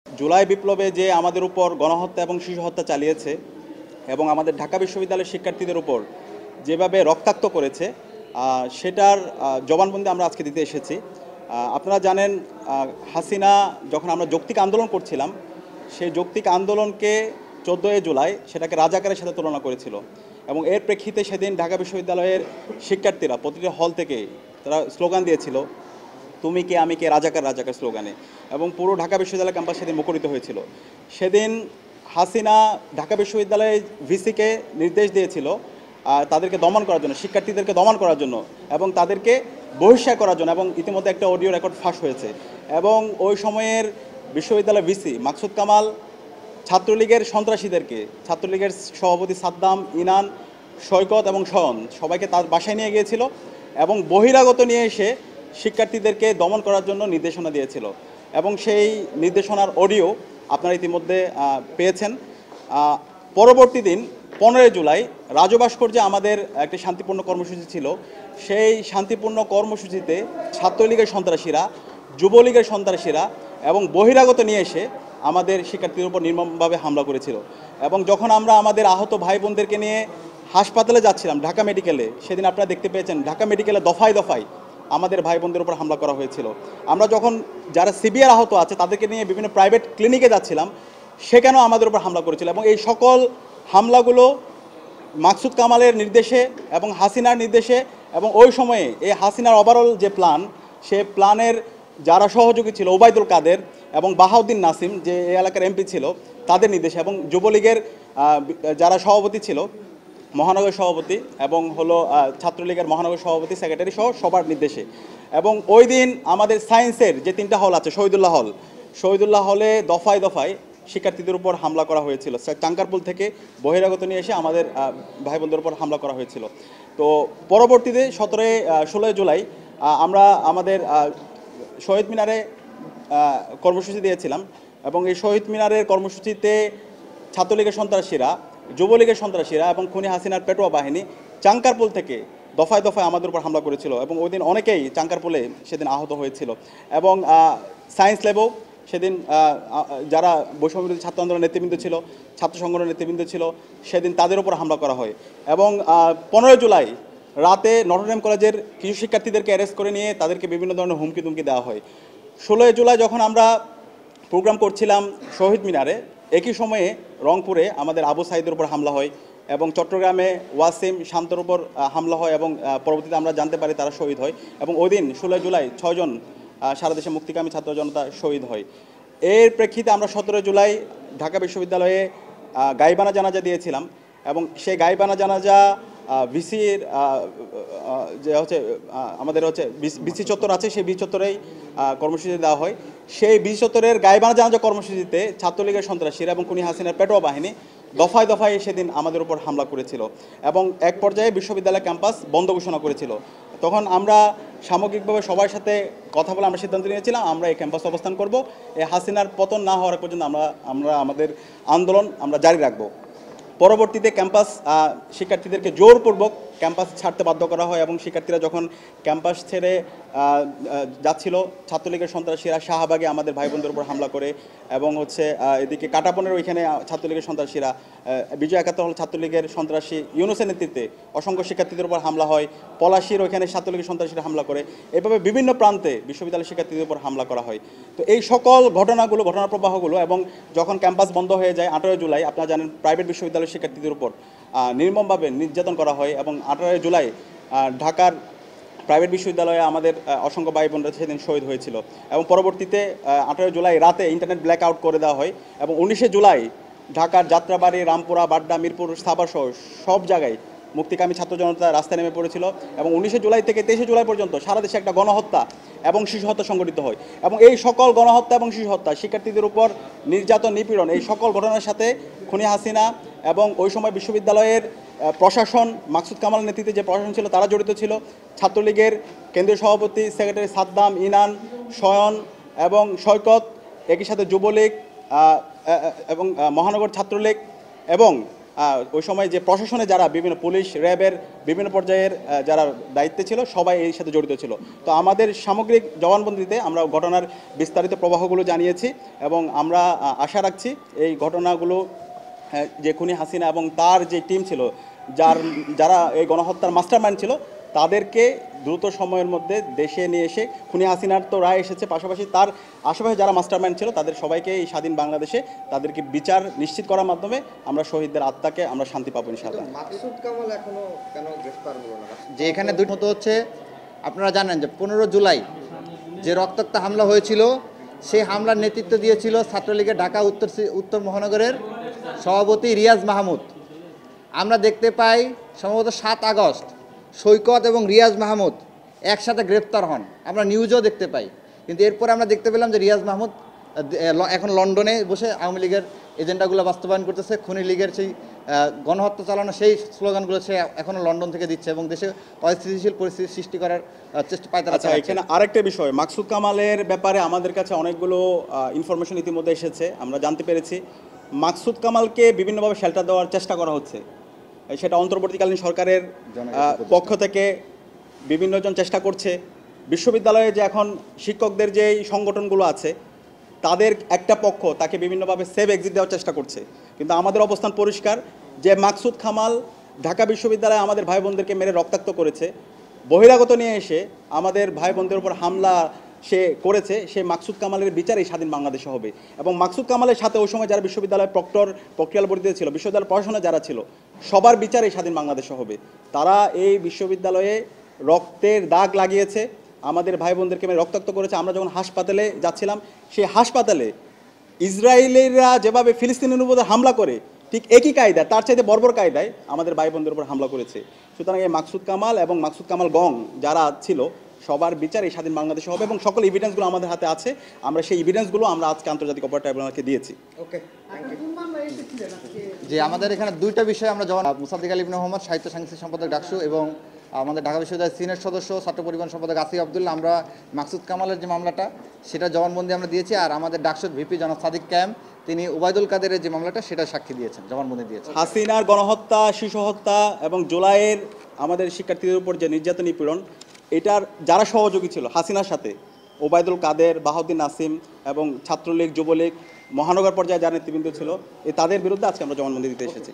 জুলাই বিপ্লবে যে আমাদের উপর গণহত্যা এবং শিশু হত্যা চালিয়েছে এবং আমাদের ঢাকা বিশ্ববিদ্যালয়ের শিক্ষার্থীদের উপর যেভাবে রক্তাক্ত করেছে সেটার জবানবন্দি আমরা আজকে দিতে এসেছি। আপনারা জানেন, হাসিনা যখন আমরা যৌক্তিক আন্দোলন করছিলাম, সেই যৌক্তিক আন্দোলনকে 14 জুলাই সেটাকে রাজাকারের সাথে তুলনা করেছিল এবং এর প্রেক্ষিতে সেদিন ঢাকা বিশ্ববিদ্যালয়ের শিক্ষার্থীরা প্রতিটি হল থেকে তারা স্লোগান দিয়েছিল, তুমি কে আমি কে, রাজাকার রাজাকার স্লোগানে, এবং পুরো ঢাকা বিশ্ববিদ্যালয় ক্যাম্পাস সেদিন মুখরিত হয়েছিল। সেদিন হাসিনা ঢাকা বিশ্ববিদ্যালয়ে ভিসিকে নির্দেশ দিয়েছিল তাদেরকে দমন করার জন্য, শিক্ষার্থীদেরকে দমন করার জন্য এবং তাদেরকে বহিষ্কার করার জন্য, এবং ইতিমধ্যে একটা অডিও রেকর্ড ফাঁস হয়েছে। এবং ওই সময়ের বিশ্ববিদ্যালয় ভিসি মাকসুদ কামাল ছাত্রলীগের সন্ত্রাসীদেরকে, ছাত্রলীগের সভাপতি সাদ্দাম, ইনান, সৈকত এবং শয়ন সবাইকে তার বাসায় নিয়ে গিয়েছিল এবং বহিরাগত নিয়ে এসে শিক্ষার্থীদেরকে দমন করার জন্য নির্দেশনা দিয়েছিল। এবং সেই নির্দেশনার অডিও আপনারা ইতিমধ্যে পেয়েছেন। পরবর্তী দিন 15 জুলাই রাজু ভাস্কর্যে আমাদের একটি শান্তিপূর্ণ কর্মসূচি ছিল। সেই শান্তিপূর্ণ কর্মসূচিতে ছাত্রলীগের সন্ত্রাসীরা, যুবলীগের সন্ত্রাসীরা এবং বহিরাগত নিয়ে এসে আমাদের শিক্ষার্থীদের উপর নির্মমভাবে হামলা করেছিল। এবং যখন আমরা আমাদের আহত ভাই বোনদেরকে নিয়ে হাসপাতালে যাচ্ছিলাম ঢাকা মেডিকেলে, সেদিন আপনারা দেখতে পেয়েছেন ঢাকা মেডিকেলে দফায় দফায় আমাদের ভাই বোনদের উপর হামলা করা হয়েছিল। আমরা যখন যারা সিভিয়ার আহত আছে তাদেরকে নিয়ে বিভিন্ন প্রাইভেট ক্লিনিকে যাচ্ছিলাম, সেখানেও আমাদের উপর হামলা করেছিল। এবং এই সকল হামলাগুলো মাকসুদ কামালের নির্দেশে এবং হাসিনার নির্দেশে, এবং ওই সময়ে এই হাসিনার ওভারঅল যে প্ল্যান, সে প্ল্যানের যারা সহযোগী ছিল ওবায়দুল কাদের এবং বাহাউদ্দিন নাসিম, যে এই এলাকার এমপি ছিল, তাদের নির্দেশে, এবং যুবলীগের যারা সভাপতি ছিল, মহানগর সভাপতি এবং ছাত্রলীগের মহানগর সভাপতি, সেক্রেটারি সহ সবার নির্দেশে। এবং ওই দিন আমাদের সায়েন্সের যে 3টা হল আছে, শহীদুল্লাহ হলে দফায় দফায় শিক্ষার্থীদের উপর হামলা করা হয়েছিল। চাঙ্কারপুল থেকে বহিরাগত নিয়ে এসে আমাদের ভাই বোনদের উপর হামলা করা হয়েছিল। তো পরবর্তীতে 16 জুলাই আমরা আমাদের শহীদ মিনারে কর্মসূচি দিয়েছিলাম এবং এই শহীদ মিনারের কর্মসূচিতে ছাত্রলীগের সন্ত্রাসীরা, যুবলীগের সন্ত্রাসীরা এবং খুনি হাসিনার পেটোয়া বাহিনী চাঙ্কারপুল থেকে দফায় দফায় আমাদের উপর হামলা করেছিল এবং ওই দিন অনেকেই চাঙ্কারপুলে সেদিন আহত হয়েছিল। এবং সায়েন্স ল্যাবও সেদিন যারা বৈষম্যবিরোধী ছাত্র আন্দোলনের নেতৃবৃন্দ ছিল, ছাত্র সংগঠনের নেতৃবৃন্দ ছিল, সেদিন তাদের উপর হামলা করা হয়। এবং 15 জুলাই রাতে নটরডেম কলেজের কিছু শিক্ষার্থীদেরকে অ্যারেস্ট করে নিয়ে তাদেরকে বিভিন্ন ধরনের হুমকি তুমকি দেওয়া হয়। 16 জুলাই যখন আমরা প্রোগ্রাম করছিলাম শহীদ মিনারে, একই সময়ে রংপুরে আমাদের আবু সাইদের উপর হামলা হয় এবং চট্টগ্রামে ওয়াসিম শান্তর উপর হামলা হয় এবং পরবর্তীতে আমরা জানতে পারি তারা শহীদ হয়। এবং ওই দিন 16 জুলাই 6 জন সারা দেশে মুক্তিকামী ছাত্র জনতা শহীদ হয়। এর প্রেক্ষিতে আমরা 17 জুলাই ঢাকা বিশ্ববিদ্যালয়ে গাইবানা জানাজা দিয়েছিলাম এবং সেই গাইবানা জানাজা ভিসির যে আমাদের বিসি চত্বর আছে, সেই বিসি চত্বরেই কর্মসূচি দেওয়া হয়। সেই বিসি চত্বরের গাইবানা জানাজা কর্মসূচিতে ছাত্রলীগের সন্ত্রাসীরা এবং খুনি হাসিনার পেটোয়া বাহিনী দফায় দফায় সেদিন আমাদের উপর হামলা করেছিল এবং এক পর্যায়ে বিশ্ববিদ্যালয় ক্যাম্পাস বন্ধ ঘোষণা করেছিল। তখন আমরা সামগ্রিকভাবে সবার সাথে কথা বলে আমরা সিদ্ধান্ত নিয়েছিলাম আমরা এই ক্যাম্পাসে অবস্থান করব। এই হাসিনার পতন না হওয়ার পর্যন্ত আমরা আমাদের আন্দোলন আমরা জারি রাখব। পরবর্তীতে ক্যাম্পাস শিক্ষার্থীদেরকে জোরপূর্বক ক্যাম্পাস ছাড়তে বাধ্য করা হয় এবং শিক্ষার্থীরা যখন ক্যাম্পাস ছেড়ে যাচ্ছিল, ছাত্রলীগের সন্ত্রাসীরা শাহবাগে আমাদের ভাই বোনদের উপর হামলা করে এবং এদিকে কাটাপনের ওইখানে ছাত্রলীগের সন্ত্রাসীরা, বিজয় একাত্তর হল ছাত্রলীগের সন্ত্রাসী ইউনুসের নেতৃত্বে অসংখ্য শিক্ষার্থীদের উপর হামলা হয়। পলাশীর ওইখানে ছাত্রলীগের সন্ত্রাসীরা হামলা করে। এভাবে বিভিন্ন প্রান্তে বিশ্ববিদ্যালয় শিক্ষার্থীদের উপর হামলা করা হয়। তো এই সকল ঘটনার প্রবাহগুলো, এবং যখন ক্যাম্পাস বন্ধ হয়ে যায় 18 জুলাই, আপনারা জানেন প্রাইভেট বিশ্ববিদ্যালয়ের শিক্ষার্থীদের উপর নির্মমভাবে নির্যাতন করা হয় এবং 18 জুলাই ঢাকার প্রাইভেট বিশ্ববিদ্যালয়ে আমাদের অসংখ্য ভাই বোনরা সেদিন শহীদ হয়েছিল। এবং পরবর্তীতে 18 জুলাই রাতে ইন্টারনেট ব্ল্যাক আউট করে দেওয়া হয় এবং 19 জুলাই ঢাকার যাত্রাবাড়ি, রামপুরা, বাড্ডা, মিরপুর, সাভার সহ সব জায়গায় মুক্তিকামী ছাত্র জনতা রাস্তায় নেমে পড়েছিল। এবং 19 জুলাই থেকে 23 জুলাই পর্যন্ত সারা দেশে একটা গণহত্যা এবং শিশু হত্যা সংঘটিত হয়। এবং এই সকল গণহত্যা এবং শিশু হত্যা, শিক্ষার্থীদের উপর নির্যাতন, নিপীড়ন, এই সকল ঘটনার সাথে খুনি হাসিনা এবং ওই সময় বিশ্ববিদ্যালয়ের প্রশাসন, মাকসুদ কামালের নেতৃত্বে যে প্রশাসন ছিল তারা জড়িত ছিল। ছাত্রলীগের কেন্দ্রীয় সভাপতি, সেক্রেটারি সাদ্দাম, ইনান, শয়ন এবং সৈকত, একই সাথে যুবলীগ এবং মহানগর ছাত্রলীগ এবং ওই সময় যে প্রশাসনে যারা বিভিন্ন পুলিশ র্যাবের বিভিন্ন পর্যায়ের যারা দায়িত্বে ছিল সবাই এই সাথে জড়িত ছিল। তো আমাদের সামগ্রিক জবানবন্দিতে আমরা ঘটনার বিস্তারিত প্রবাহগুলো জানিয়েছি এবং আমরা আশা রাখছি এই ঘটনাগুলো যে খুনি হাসিনা এবং তার যে টিম ছিল যারা এই গণহত্যার মাস্টারমাইন্ড ছিল তাদেরকে দ্রুত সময়ের মধ্যে দেশে নিয়ে এসে খুনি হাসিনার তো রায় এসেছে, পাশাপাশি তার আশেপাশে যারা মাস্টারমাইন্ড ছিল তাদের সবাইকে এই স্বাধীন বাংলাদেশে তাদেরকে বিচার নিশ্চিত করার মাধ্যমে আমরা শহীদদের আত্মাকে আমরা শান্তি পাবো ইনশাআল্লাহ। মাকসুদ কামাল এখনো কেন গ্রেফতার হলো না? যে এখানে দুই মতো হচ্ছে, আপনারা জানেন যে 15 জুলাই যে রক্তাক্ত হামলা হয়েছিল, সেই হামলার নেতৃত্ব দিয়েছিল ছাত্রলীগের ঢাকা উত্তর মহানগরের সভাপতি রিয়াজ মাহমুদ। আমরা দেখতে পাই সম্ভবত 7 আগস্ট সৈকত এবং রিয়াজ মাহমুদ একসাথে গ্রেপ্তার হন, আমরা নিউজও দেখতে পাই। কিন্তু এরপরে আমরা দেখতে পেলাম যে রিয়াজ মাহমুদ এখন লন্ডনে বসে আওয়ামী লীগের এজেন্ডাগুলো বাস্তবায়ন করতেছে, খুনি লীগের সেই গণহত্যা চালানো সেই স্লোগানগুলো সে এখনও লন্ডন থেকে দিচ্ছে এবং দেশে অস্থিতিশীল পরিস্থিতি সৃষ্টি করার চেষ্টা পায় তারা। আচ্ছা, এখানে আরেকটা বিষয়, মাকসুদ কামালের ব্যাপারে আমাদের কাছে অনেকগুলো ইনফরমেশন ইতিমধ্যে এসেছে। আমরা জানতে পেরেছি মাকসুদ কামালকে বিভিন্নভাবে শেল্টার দেওয়ার চেষ্টা করা হচ্ছে, সেটা অন্তর্বর্তীকালীন সরকারের পক্ষ থেকে বিভিন্নজন চেষ্টা করছে। বিশ্ববিদ্যালয়ে যে এখন শিক্ষকদের যে সংগঠনগুলো আছে তাদের একটা পক্ষ তাকে বিভিন্নভাবে সেভ এক্সিট দেওয়ার চেষ্টা করছে। কিন্তু আমাদের অবস্থান পরিষ্কার যে মাকসুদ কামাল ঢাকা বিশ্ববিদ্যালয়ে আমাদের ভাই বোনদেরকে মেরে রক্তাক্ত করেছে, বহিরাগত নিয়ে এসে আমাদের ভাই বোনদের উপর হামলা সে করেছে, সে মাকসুদ কামালের বিচার এই স্বাধীন বাংলাদেশে হবে। এবং মাকসুদ কামালের সাথে ওই সময় যারা বিশ্ববিদ্যালয়ের প্রক্রিয়াল বর্তিতে ছিল, বিশ্ববিদ্যালয় পড়াশোনা যারা ছিল, সবার বিচার এই স্বাধীন বাংলাদেশে হবে। তারা এই বিশ্ববিদ্যালয়ে রক্তের দাগ লাগিয়েছে, আমাদের ভাই বোনদেরকে মেরে রক্তাক্ত করেছে। আমরা যখন হাসপাতালে যাচ্ছিলাম, সেই হাসপাতালে ইসরায়েলিরা যেভাবে ফিলিস্তিনের উপর হামলা করে ঠিক একই কায়দায়, তার চাইতে বর্বর কায়দায় আমাদের ভাই বোনদের উপর হামলা করেছে। সুতরাং এই মাকসুদ কামাল এবং মাকসুদ কামাল গং যারা ছিল সবার বিচার এই স্বাধীন বাংলাদেশে হবে এবং সকল এভিডেন্সগুলো আমাদের হাতে আছে। আমরা সেই এভিডেন্সগুলো আমরা আজকে আন্তর্জাতিক অপরাধ ট্রাইব্যুনালকে দিয়েছি। ওকে, যে আমাদের এখানে দুইটা বিষয় আমরা যখন মুসাদ্দিক আলী ইবনে মোহাম্মদ সাহিত্য সাংস্কৃতিক সম্পাদক ডাকসু এবং আমাদের ঢাকা বিশ্ববিদ্যালয়ের সিনিয়র সদস্য ছাত্র পরিবহন সম্পাদক আসিফ আব্দুল্লাহ, আমরা মাকসুদ কামালের যে মামলাটা সেটা জবানবন্দি আমরা দিয়েছি। আর আমাদের ডাকসুর ভিপি জনাব সাদিক ক্যাম্প তিনি ওবায়দুল কাদেরের যে মামলাটা সেটা সাক্ষী দিয়েছেন, জবানবন্দি দিয়েছেন। হাসিনার গণহত্যা, শিশু হত্যা এবং জুলাইয়ের আমাদের শিক্ষার্থীদের উপর যে নির্যাতন নিপীড়ন, এটার যারা সহযোগী ছিল হাসিনার সাথে, ওবায়দুল কাদের, বাহাউদ্দিন নাসিম এবং ছাত্রলীগ, যুবলীগ, মহানগর পর্যায়ে যারা নেতৃবৃন্দ ছিল, তাদের বিরুদ্ধে আজকে আমরা জবানবন্দি দিতে এসেছি।